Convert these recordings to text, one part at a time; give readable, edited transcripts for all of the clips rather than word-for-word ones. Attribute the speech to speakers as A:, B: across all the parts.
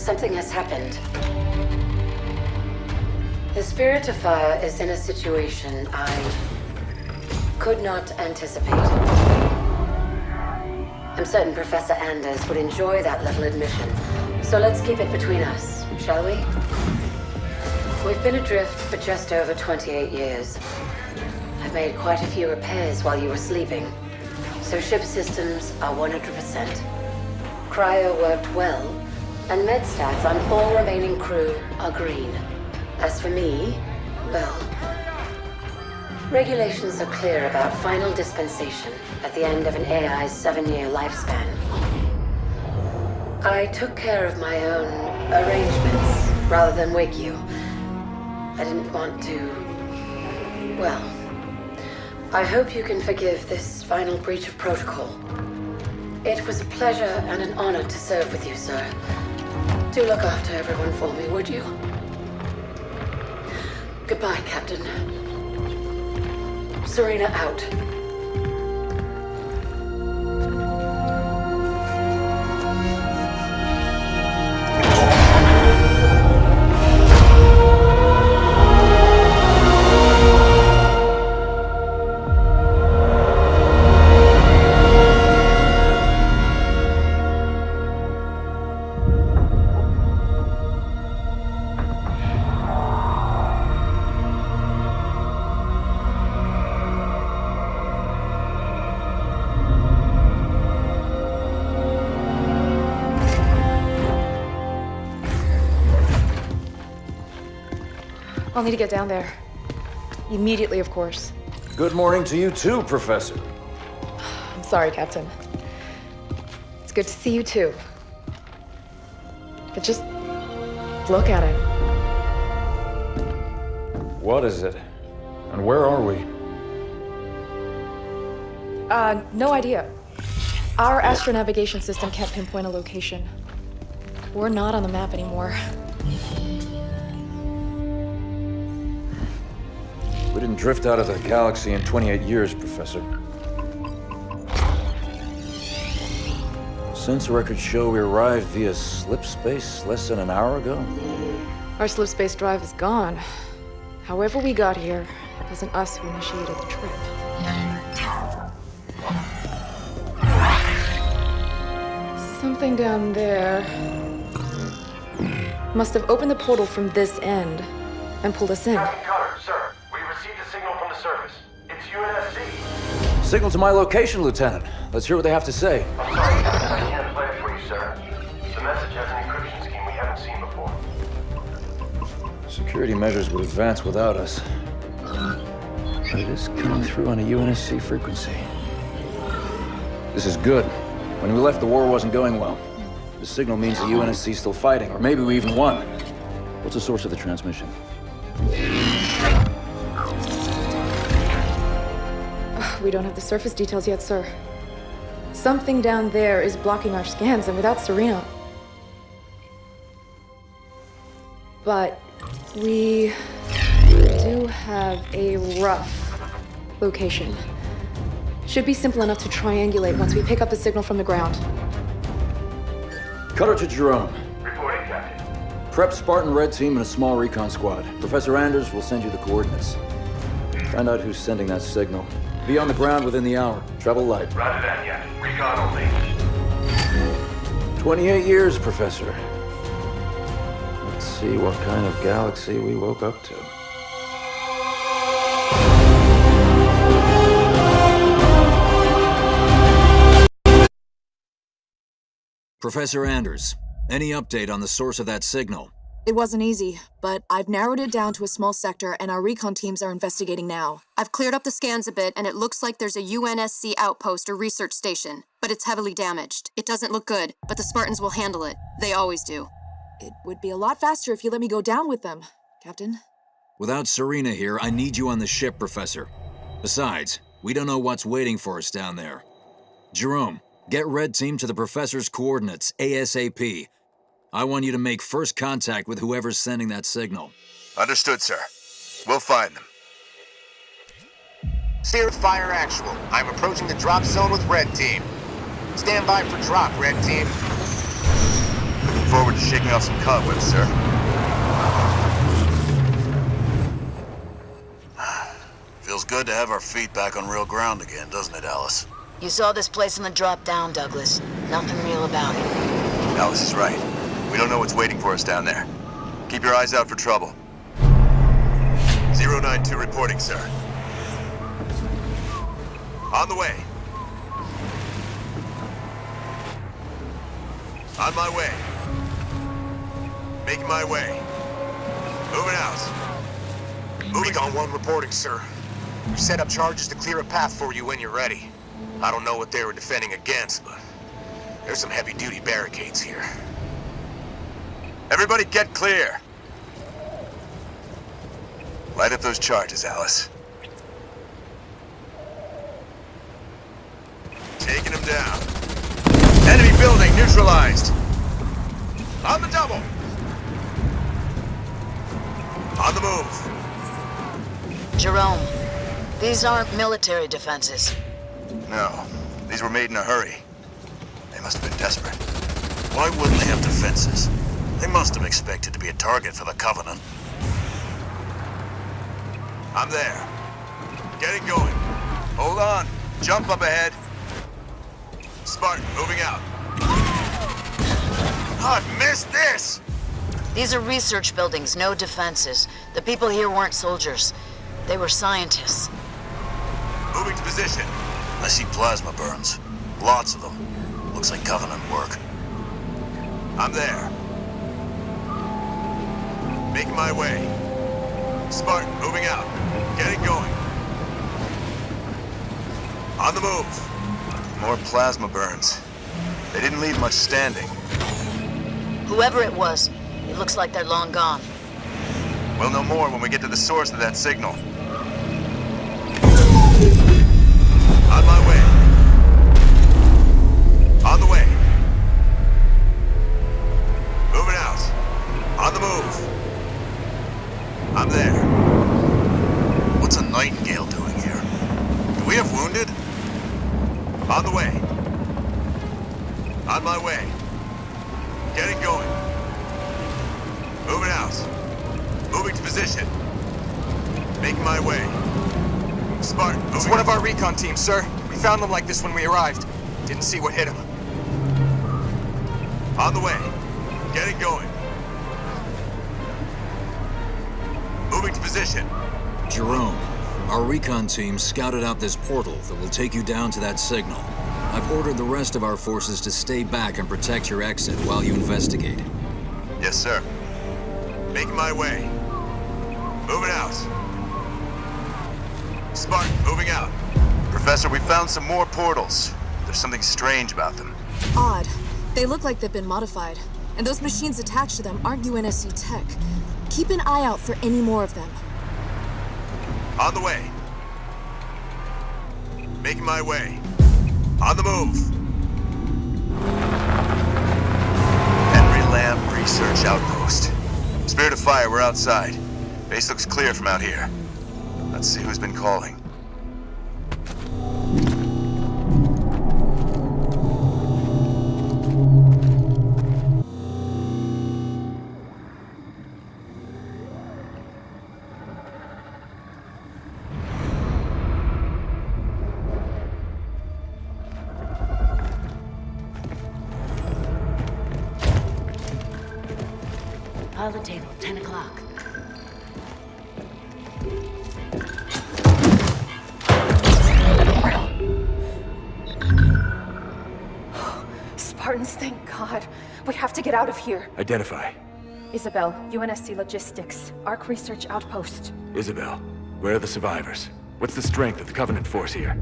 A: something has happened. The Spirit of Fire is in a situation I could not anticipate. I'm certain Professor Anders would enjoy that little admission, so let's keep it between us, shall we? We've been adrift for just over 28 years. I've made quite a few repairs while you were sleeping, so ship systems are 100%. Cryo worked well, and med stats on all remaining crew are green. As for me, well, regulations are clear about final dispensation at the end of an AI's 7-year lifespan. I took care of my own arrangements rather than wake you. I didn't want to... well, I hope you can forgive this final breach of protocol. It was a pleasure and an honor to serve with you, sir. Do look after everyone for me, would you? Goodbye, Captain. Serena out.
B: I'll need to get down there. Immediately, of course.
C: Good morning to you too, Professor.
B: I'm sorry, Captain. It's good to see you too. But just look at it.
C: What is it? And where are we?
B: No idea. Our astronavigation system can't pinpoint a location. We're not on the map anymore.
C: We didn't drift out of the galaxy in 28 years, Professor. Since records show we arrived via slip space less than an hour ago.
B: Our slip space drive is gone. However we got here, it wasn't us who initiated the trip. Something down there must have opened the portal from this end and pulled us in.
D: Captain Cutter, sir, we received a signal from the surface. It's UNSC.
C: Signal to my location, Lieutenant. Let's hear what they have to say.
D: I'm sorry, I can't play it for you, sir. The message has an encryption scheme we haven't seen before.
C: Security measures would advance without us. But it is coming through on a UNSC frequency. This is good. When we left, the war wasn't going well. The signal means the UNSC's still fighting, or maybe we even won. What's the source of the transmission?
B: We don't have the surface details yet, sir. Something down there is blocking our scans, and without Serena... But we do have a rough location. Should be simple enough to triangulate once we pick up the signal from the ground.
C: Cutter to Jerome.
D: Reporting, Captain.
C: Prep Spartan Red Team and a small recon squad. Professor Anders will send you the coordinates. Find out who's sending that signal. Be on the ground within the hour. Travel light.
D: Roger that, yes. Recon only.
C: 28 years, Professor. Let's see what kind of galaxy we woke up to.
E: Professor Anders, any update on the source of that signal?
F: It wasn't easy, but I've narrowed it down to a small sector and our recon teams are investigating now.
G: I've cleared up the scans a bit and it looks like there's a UNSC outpost or research station, but it's heavily damaged. It doesn't look good, but the Spartans will handle it. They always do.
F: It would be a lot faster if you let me go down with them, Captain.
E: Without Serena here, I need you on the ship, Professor. Besides, we don't know what's waiting for us down there. Jerome, get Red Team to the Professor's coordinates, ASAP. I want you to make first contact with whoever's sending that signal.
H: Understood, sir. We'll find them. Steer fire actual. I'm approaching the drop zone with Red Team. Stand by for drop, Red Team. forward to shaking off some cobwebs, sir. Feels good to have our feet back on real ground again, doesn't it, Alice?
A: You saw this place in the drop down, Douglas. Nothing real about it.
H: Alice is right. We don't know what's waiting for us down there. Keep your eyes out for trouble. 092 reporting, sir. On the way. On my way. Making my way. Moving out.
I: Recon 1 reporting, sir. We've set up charges to clear a path for you when you're ready. I don't know what they were defending against, but there's some heavy-duty barricades here.
H: Everybody get clear. Light up those charges, Alice. Taking them down. Enemy building neutralized. On the double. On the move.
A: Jerome, these aren't military defenses.
H: No, these were made in a hurry. They must have been desperate. Why wouldn't they have defenses? They must have expected to be a target for the Covenant. I'm there. Getting going. Hold on. Jump up ahead. Spartan, moving out. I've missed this!
A: These are research buildings, no defenses. The people here weren't soldiers. They were scientists.
H: Moving to position. I see plasma burns. Lots of them. Looks like Covenant work. I'm there. Making my way. Spartan, moving out. Getting going. On the move. More plasma burns. They didn't leave much standing.
A: Whoever it was, it looks like they're long gone.
H: We'll know more when we get to the source of that signal. On my way. On the way. Moving out. On the move. I'm there. What's a Nightingale doing here? Do we have wounded? On the way. On my way. Getting going. Moving out. Moving to position. Making my way. Spartan, moving.
I: It's one of our recon teams, sir. We found them like this when we arrived. Didn't see what hit them.
H: On the way. Getting going. Moving to position.
E: Jerome, our recon team scouted out this portal that will take you down to that signal. I've ordered the rest of our forces to stay back and protect your exit while you investigate.
H: Yes, sir. Making my way. Moving out. Spartan, moving out. Professor, we found some more portals. There's something strange about them.
F: Odd. They look like they've been modified. And those machines attached to them aren't UNSC tech. Keep an eye out for any more of them.
H: On the way. Making my way. On the move. Henry Lamb Research Outpost. Spirit of Fire, we're outside. Base looks clear from out here. Let's see who's been calling.
A: Pilot table, 10 o'clock.
J: Spartans, thank God. We have to get out of here.
K: Identify.
J: Isabel, UNSC Logistics, Arc Research Outpost.
K: Isabel, where are the survivors? What's the strength of the Covenant force here?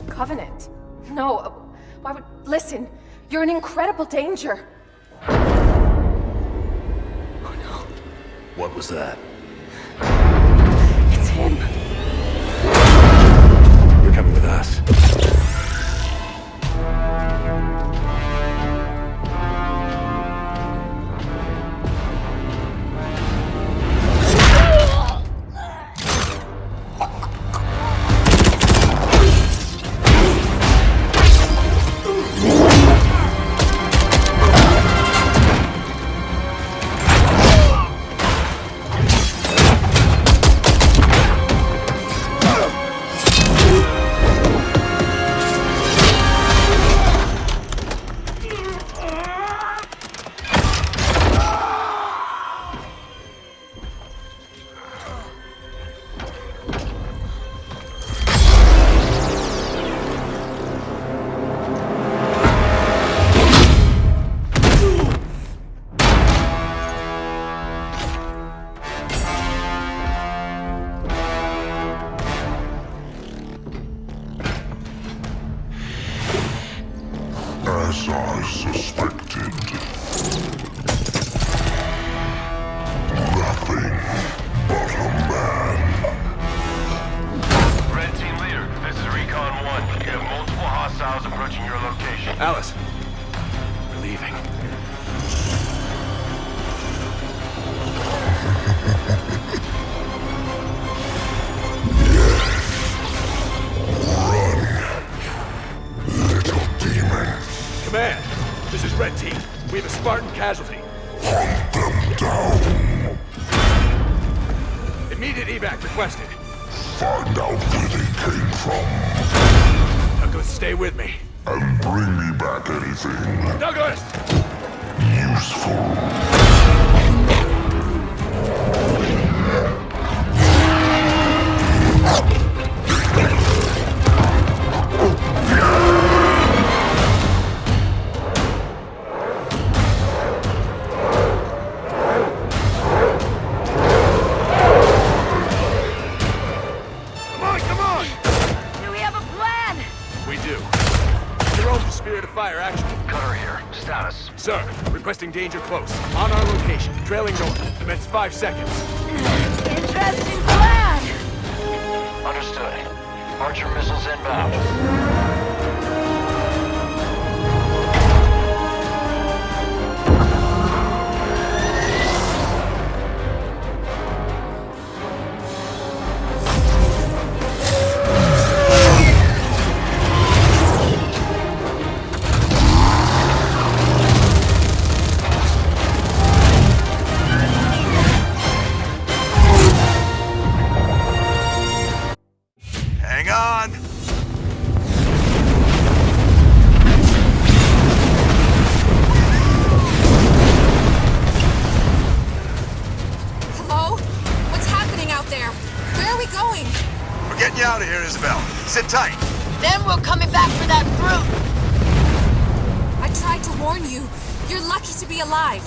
J: Covenant? No, why would... Listen, you're in incredible danger.
C: What was that?
J: It's him.
K: You're coming with us. Alice. We're leaving. Command, this is Red Team. We have a Spartan casualty.
L: Hunt them down.
K: Immediate evac requested.
L: Find out where they came from.
K: Douglas, stay with me.
L: And bring me back anything
K: Douglas!
L: useful.
K: Come on!
J: Do we have a plan?
K: We do. Jerome, the Spirit of Fire, action.
D: Cutter here. Status.
K: Sir, requesting danger close. On our location, trailing north. Commence 5 seconds.
J: Interesting plan.
D: Understood. Archer missiles inbound.
H: Hang on.
F: Hello? What's happening out there? Where are we going?
H: We're getting you out of here, Isabel. Sit tight.
J: Then we're coming back for that brute.
F: I tried to warn you. You're lucky to be alive.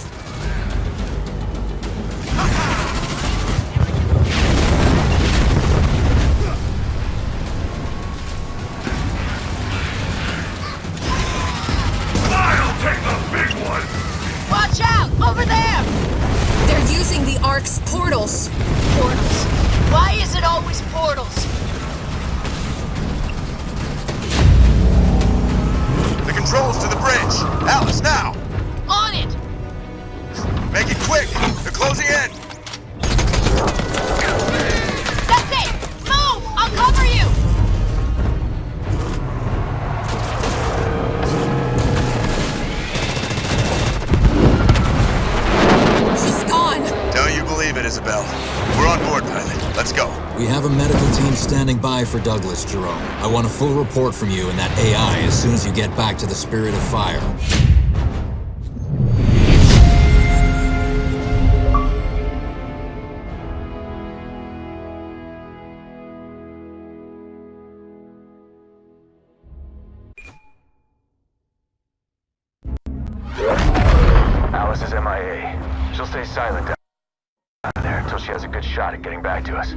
L: I'll take the big one!
J: Watch out! Over there!
F: They're using the Ark's portals.
J: Portals. Why is it always portals?
H: The controls to the bridge. Alice, now.
J: On it!
H: Make it quick. They're closing in.
J: That's it! Move! I'll cover you!
F: She's gone.
H: Don't you believe it, Isabel? We're on board, pilot. Let's go.
E: We have a medical team standing by for Douglas, Jerome. I want a full report from you and that AI as soon as you get back to the Spirit of Fire.
K: Alice is MIA. She'll stay silent down there until she has a good shot at getting back to us.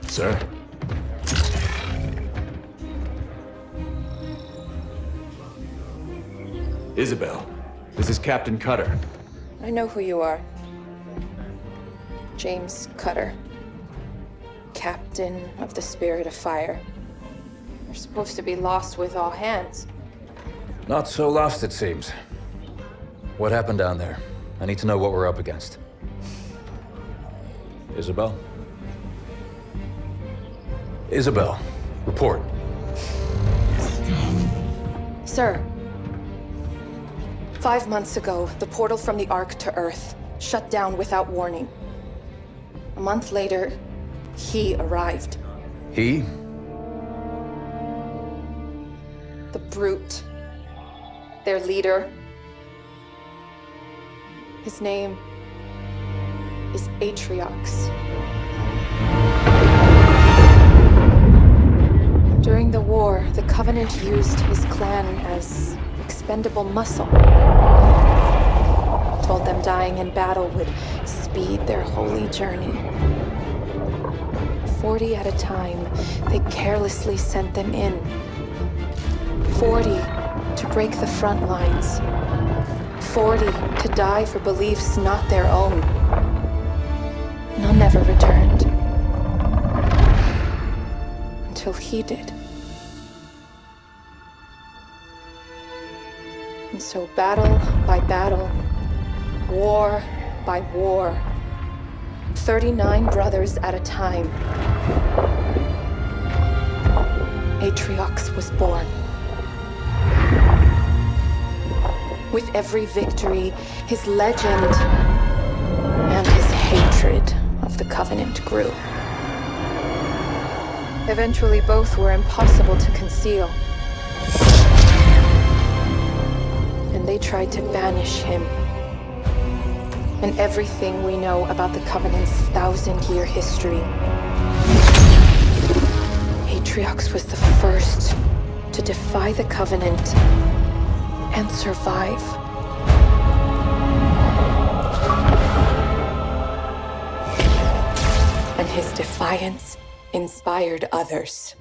K: Sir? Isabel, this is Captain Cutter.
B: I know who you are. James Cutter. Captain of the Spirit of Fire. You're supposed to be lost with all hands.
C: Not so lost, it seems. What happened down there? I need to know what we're up against. Isabel? Isabel, report.
B: Sir, 5 months ago, the portal from the Ark to Earth shut down without warning. A month later, he arrived.
C: He?
B: The Brute. Their leader. His name is Atriox. During the war, the Covenant used his clan as expendable muscle. Told them dying in battle would speed their holy journey. 40 at a time, they carelessly sent them in. 40 to break the front lines. 40 to die for beliefs not their own. None ever returned. Until he did. And so battle by battle, war by war, 39 brothers at a time, Atriox was born. With every victory, his legend and his hatred of the Covenant grew. Eventually, both were impossible to conceal. And they tried to banish him. And everything we know about the Covenant's 1,000-year history. Atriox was the first to defy the Covenant and survive. And his defiance inspired others.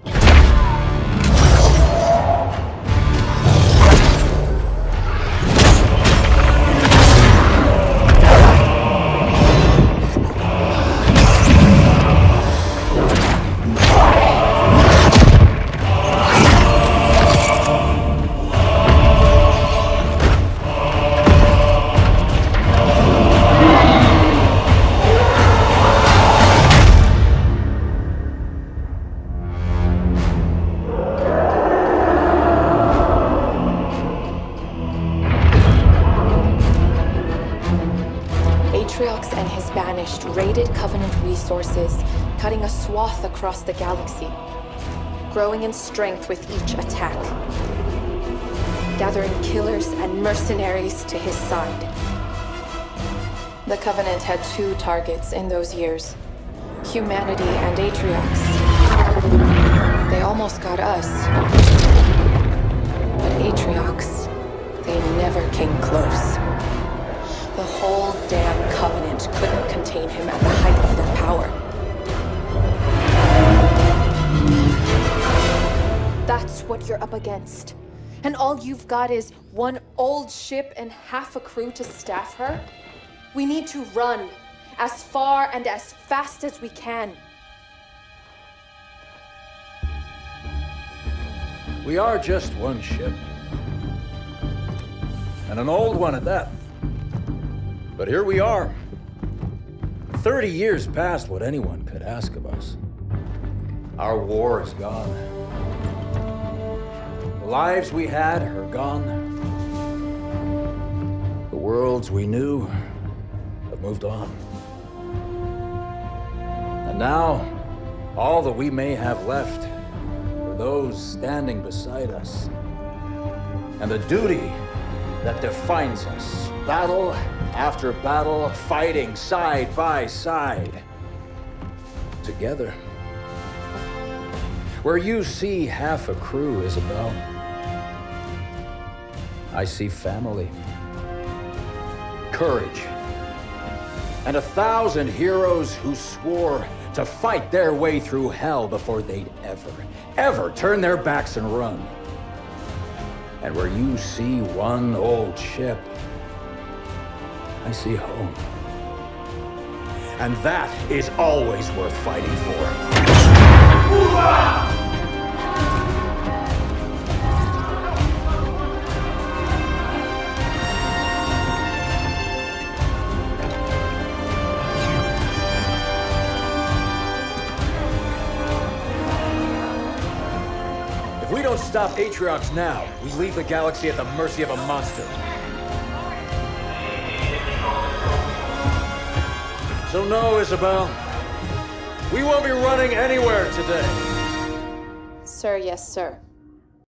B: Atriox and his Banished raided Covenant resources, cutting a swath across the galaxy, growing in strength with each attack, gathering killers and mercenaries to his side. The Covenant had two targets in those years, humanity and Atriox. They almost got us, but Atriox, they never came close. The whole damn Covenant couldn't contain him at the height of their power. That's what you're up against. And all you've got is one old ship and half a crew to staff her? We need to run as far and as fast as we can.
C: We are just one ship. And an old one at that. But here we are. 30 years past what anyone could ask of us. Our war is gone. The lives we had are gone. The worlds we knew have moved on. And now, all that we may have left are those standing beside us. And the duty that defines us. Battle after battle, fighting side by side. Together. Where you see half a crew, Isabel, I see family, courage, and 1,000 heroes who swore to fight their way through hell before they'd ever turn their backs and run. And where you see one old ship, I see home. And that is always worth fighting for. If we don't stop Atriox now, we leave the galaxy at the mercy of a monster. So no, Isabel, we won't be running anywhere today.
B: Sir, yes, sir.